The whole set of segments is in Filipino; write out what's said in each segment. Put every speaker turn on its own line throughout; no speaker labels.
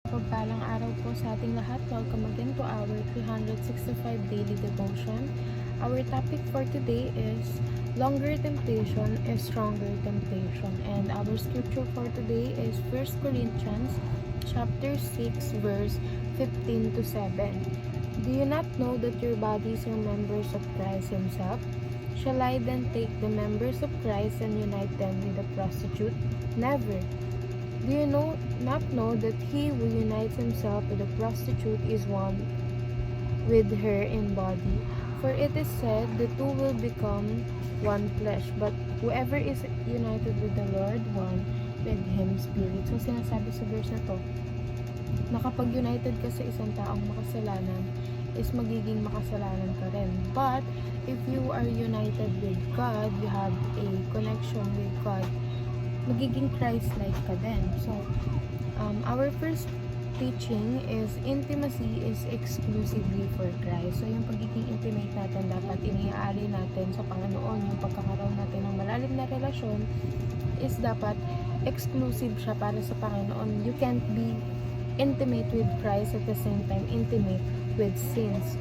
Pagpalang araw po sa ating lahat. Welcome again to our 365 Daily Devotion. Our topic for today is Longer Temptation is Stronger Temptation. And our scripture for today is 1 Corinthians chapter 6 verse 15 to 7. Do you not know that your bodies are members of Christ himself? Shall I then take the members of Christ and unite them with a prostitute? Never. Do you not know that he who unites himself with a prostitute is one with her in body? For it is said, the two will become one flesh. But whoever is united with the Lord, one with him spirit. So sinasabi sa verse na to, na kapag united ka sa isang taong makasalanan, is magiging makasalanan ka rin. But if you are united with God, you have a connection with God, magiging Christ-like ka din. So, our first teaching is intimacy is exclusively for Christ. So, yung pagiging intimate natin, dapat iniaari natin sa Panginoon. Yung pagkakaroon natin ng malalim na relasyon is dapat exclusive siya para sa Panginoon. You can't be intimate with Christ at the same time intimate with sins.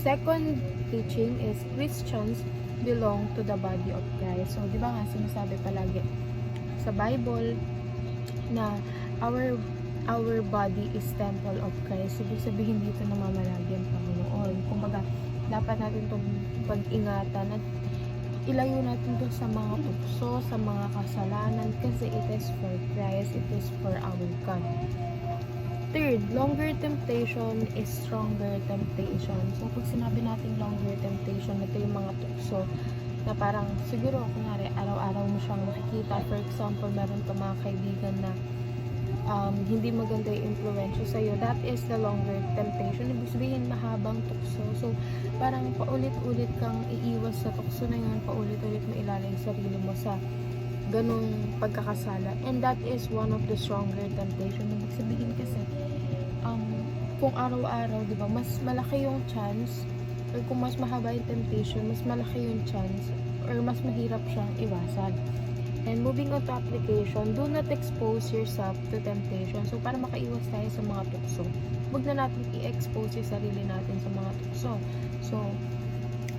Second teaching is Christians belong to the body of Christ. So, di ba nga sinasabi palagi sa Bible na our body is temple of Christ. Ibig sabihin dito na mamamalagi ang Panginoon. Kumbaga, dapat natin itong pag-ingatan at ilayo natin ito sa mga tukso, sa mga kasalanan kasi it is for Christ, it is for our God. Third, longer temptation is stronger temptation. So, pag sinabi natin longer temptation, ito yung mga tukso na parang siguro, kunwari, araw-araw mo siyang makikita. For example, meron ka mga kaibigan na hindi maganda yung influensya sa'yo. That is the longer temptation. Ibig sabihin, mahabang tukso. So, parang paulit-ulit kang iiwas sa tukso na yun. Paulit-ulit mo ilalay sarili mo sa ganong pagkakasala. And that is one of the stronger temptation. Ibig sabihin kasi, kung araw-araw, di ba, mas malaki yung chance, or kung mas mahaba yung temptation, mas malaki yung chance, or mas mahirap siyang iwasan. And moving on to application, do not expose yourself to temptation. So, para makaiwas tayo sa mga tukso, huwag na natin i-expose yung sarili natin sa mga tukso. So,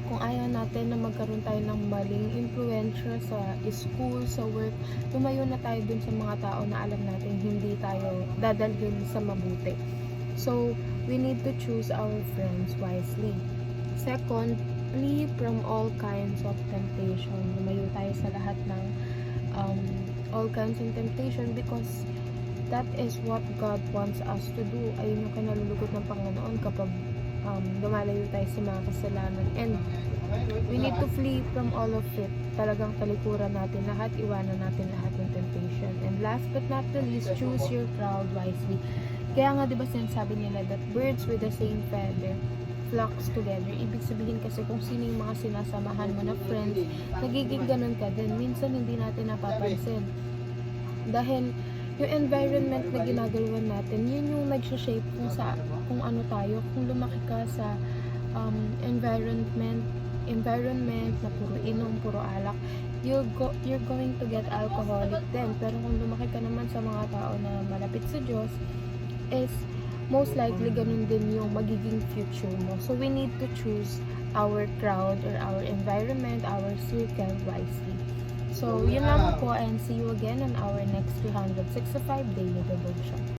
kung ayaw natin na magkaroon tayo ng maling influensya sa school, sa work, lumayo na tayo dun sa mga tao na alam natin hindi tayo dadalhin sa mabuti. So, we need to choose our friends wisely. Second, flee from all kinds of temptation. Lumayo tayo sa lahat ng all kinds of temptation because that is what God wants us to do. Ayun yung kinalulugod ng Panginoon kapag lumalayo tayo sa mga kasalanan. And we need to flee from all of it. Talagang talikuran natin lahat, iwanan natin lahat ng temptation. And last but not the least, choose your crowd wisely. Kaya nga, di ba sinasabi nila that birds with the same feather flocks together. Ibig sabihin kasi kung sino yung mga sinasamahan mo na friends, nagiging ganun ka din. Minsan hindi natin napapansin. Dahil yung environment na ginagalawan natin, yun yung nag-shape kung ano tayo. Kung lumaki ka sa environment na puro inom, puro alak, you're going to get alcoholic then. Pero kung lumaki ka naman sa mga tao na malapit sa Diyos, is most likely ganun din yung magiging future mo. So we need to choose our crowd or our environment, our circle wisely. So yun lang po, and see you again on our next 365 daily devotion.